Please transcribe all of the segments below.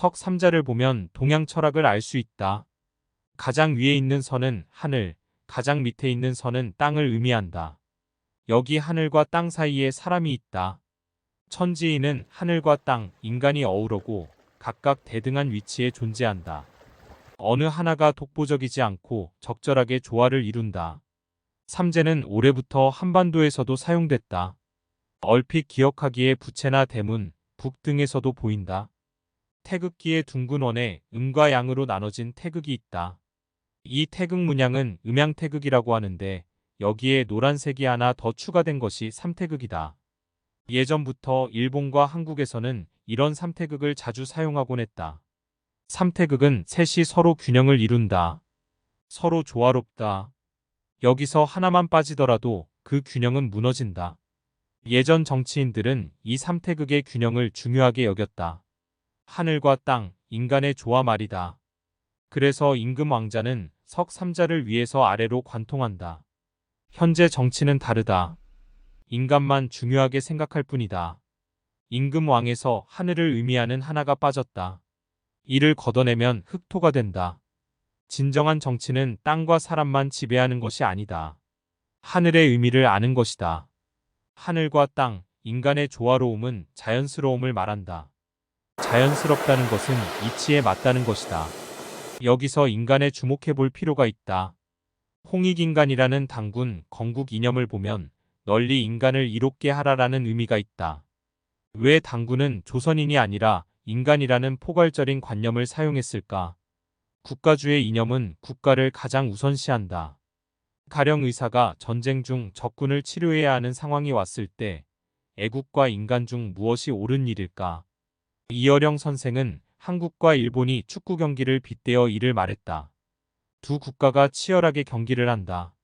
석삼자를 보면 동양 철학을 알 수 있다. 가장 위에 있는 선은 하늘, 가장 밑에 있는 선은 땅을 의미한다. 여기 하늘과 땅 사이에 사람이 있다. 천지인은 하늘과 땅, 인간이 어우러고 각각 대등한 위치에 존재한다. 어느 하나가 독보적이지 않고 적절하게 조화를 이룬다. 삼재는 오래부터 한반도에서도 사용됐다. 얼핏 기억하기에 부채나 대문, 북 등에서도 보인다. 태극기의 둥근 원에 음과 양으로 나눠진 태극이 있다. 이 태극 문양은 음양태극이라고 하는데 여기에 노란색이 하나 더 추가된 것이 삼태극이다. 예전부터 일본과 한국에서는 이런 삼태극을 자주 사용하곤 했다. 삼태극은 셋이 서로 균형을 이룬다. 서로 조화롭다. 여기서 하나만 빠지더라도 그 균형은 무너진다. 예전 정치인들은 이 삼태극의 균형을 중요하게 여겼다. 하늘과 땅, 인간의 조화 말이다. 그래서 임금 왕자는 석삼자를 위해서 아래로 관통한다. 현재 정치는 다르다. 인간만 중요하게 생각할 뿐이다. 임금 왕에서 하늘을 의미하는 하나가 빠졌다. 이를 걷어내면 흑토가 된다. 진정한 정치는 땅과 사람만 지배하는 것이 아니다. 하늘의 의미를 아는 것이다. 하늘과 땅, 인간의 조화로움은 자연스러움을 말한다. 자연스럽다는 것은 이치에 맞다는 것이다. 여기서 인간에 주목해 볼 필요가 있다. 홍익인간이라는 단군 건국 이념을 보면 널리 인간을 이롭게 하라라는 의미가 있다. 왜 단군은 조선인이 아니라 인간이라는 포괄적인 관념을 사용했을까? 국가주의 이념은 국가를 가장 우선시한다. 가령 의사가 전쟁 중 적군을 치료해야 하는 상황이 왔을 때 애국과 인간 중 무엇이 옳은 일일까? 이어령 선생은 한국과 일본이 축구 경기를 빗대어 이를 말했다. 두 국가가 치열하게 경기를 한다.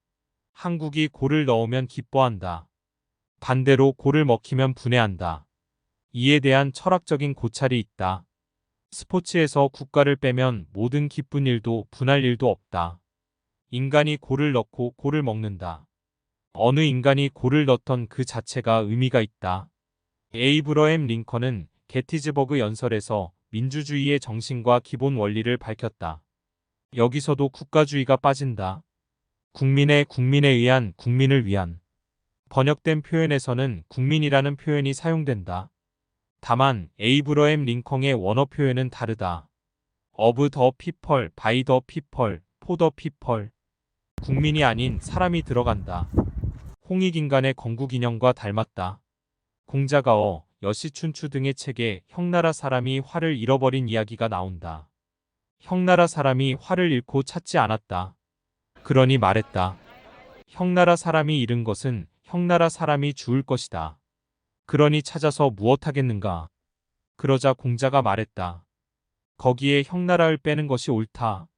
한국이 골을 넣으면 기뻐한다. 반대로 골을 먹히면 분해한다. 이에 대한 철학적인 고찰이 있다. 스포츠에서 국가를 빼면 모든 기쁜 일도 분할 일도 없다. 인간이 골을 넣고 골을 먹는다. 어느 인간이 골을 넣던 그 자체가 의미가 있다. 에이브러햄 링컨은 게티즈버그 연설에서 민주주의의 정신과 기본 원리를 밝혔다. 여기서도 국가주의가 빠진다. 국민에 의한 국민을 위한. 번역된 표현에서는 국민이라는 표현이 사용된다. 다만 에이브러햄 링컨의 원어 표현은 다르다. of the people, by the people, for the people. 국민이 아닌 사람이 들어간다. 홍익인간의 건국인형과 닮았다. 공자가어, 여시춘추 등의 책에 형나라 사람이 활을 잃어버린 이야기가 나온다. 형나라 사람이 활을 잃고 찾지 않았다. 그러니 말했다. 형나라 사람이 잃은 것은 형나라 사람이 죽을 것이다. 그러니 찾아서 무엇하겠는가. 그러자 공자가 말했다. 거기에 형나라를 빼는 것이 옳다.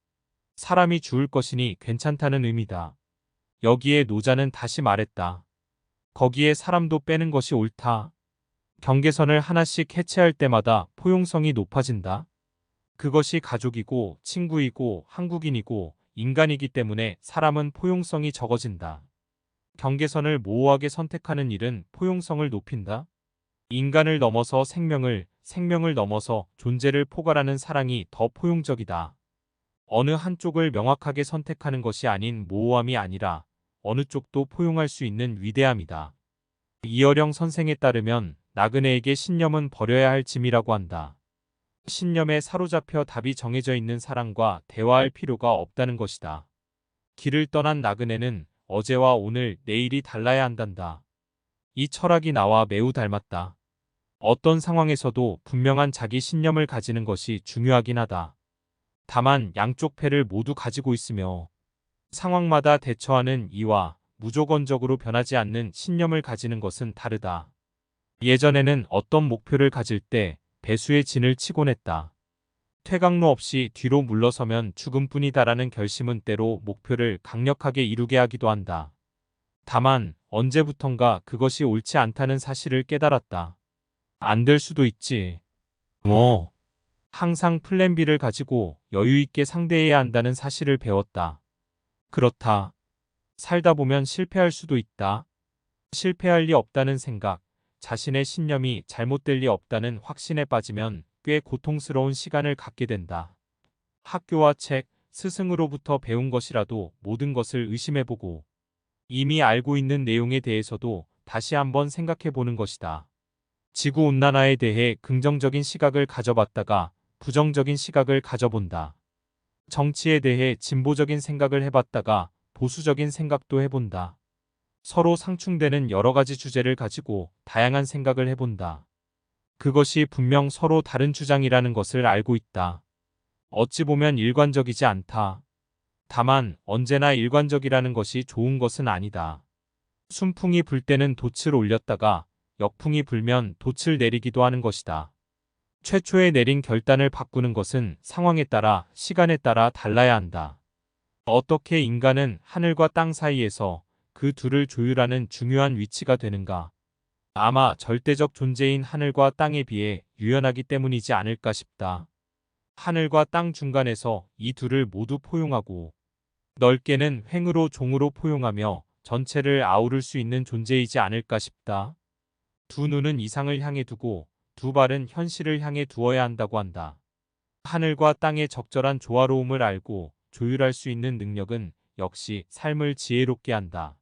사람이 죽을 것이니 괜찮다는 의미다. 여기에 노자는 다시 말했다. 거기에 사람도 빼는 것이 옳다. 경계선을 하나씩 해체할 때마다 포용성이 높아진다. 그것이 가족이고 친구이고 한국인이고 인간이기 때문에 사람은 포용성이 적어진다. 경계선을 모호하게 선택하는 일은 포용성을 높인다. 인간을 넘어서 생명을 넘어서 존재를 포괄하는 사랑이 더 포용적이다. 어느 한쪽을 명확하게 선택하는 것이 아닌 모호함이 아니라 어느 쪽도 포용할 수 있는 위대함이다. 이어령 선생에 따르면 나그네에게 신념은 버려야 할 짐이라고 한다. 신념에 사로잡혀 답이 정해져 있는 사람과 대화할 필요가 없다는 것이다. 길을 떠난 나그네는 어제와 오늘, 내일이 달라야 한단다. 이 철학이 나와 매우 닮았다. 어떤 상황에서도 분명한 자기 신념을 가지는 것이 중요하긴 하다. 다만 양쪽 패를 모두 가지고 있으며 상황마다 대처하는 이와 무조건적으로 변하지 않는 신념을 가지는 것은 다르다. 예전에는 어떤 목표를 가질 때 배수의 진을 치곤 했다. 퇴각로 없이 뒤로 물러서면 죽음뿐이다라는 결심은 때로 목표를 강력하게 이루게 하기도 한다. 다만 언제부턴가 그것이 옳지 않다는 사실을 깨달았다. 안 될 수도 있지. 항상 플랜 B를 가지고 여유 있게 상대해야 한다는 사실을 배웠다. 그렇다. 살다 보면 실패할 수도 있다. 실패할 리 없다는 생각, 자신의 신념이 잘못될 리 없다는 확신에 빠지면 꽤 고통스러운 시간을 갖게 된다. 학교와 책, 스승으로부터 배운 것이라도 모든 것을 의심해보고 이미 알고 있는 내용에 대해서도 다시 한번 생각해보는 것이다. 지구온난화에 대해 긍정적인 시각을 가져봤다가 부정적인 시각을 가져본다. 정치에 대해 진보적인 생각을 해봤다가 보수적인 생각도 해본다. 서로 상충되는 여러 가지 주제를 가지고 다양한 생각을 해본다. 그것이 분명 서로 다른 주장이라는 것을 알고 있다. 어찌 보면 일관적이지 않다. 다만 언제나 일관적이라는 것이 좋은 것은 아니다. 순풍이 불 때는 돛을 올렸다가 역풍이 불면 돛을 내리기도 하는 것이다. 최초에 내린 결단을 바꾸는 것은 상황에 따라 시간에 따라 달라야 한다. 어떻게 인간은 하늘과 땅 사이에서 그 둘을 조율하는 중요한 위치가 되는가? 아마 절대적 존재인 하늘과 땅에 비해 유연하기 때문이지 않을까 싶다. 하늘과 땅 중간에서 이 둘을 모두 포용하고 넓게는 횡으로 종으로 포용하며 전체를 아우를 수 있는 존재이지 않을까 싶다. 두 눈은 이상을 향해 두고 두 발은 현실을 향해 두어야 한다고 한다. 하늘과 땅의 적절한 조화로움을 알고 조율할 수 있는 능력은 역시 삶을 지혜롭게 한다.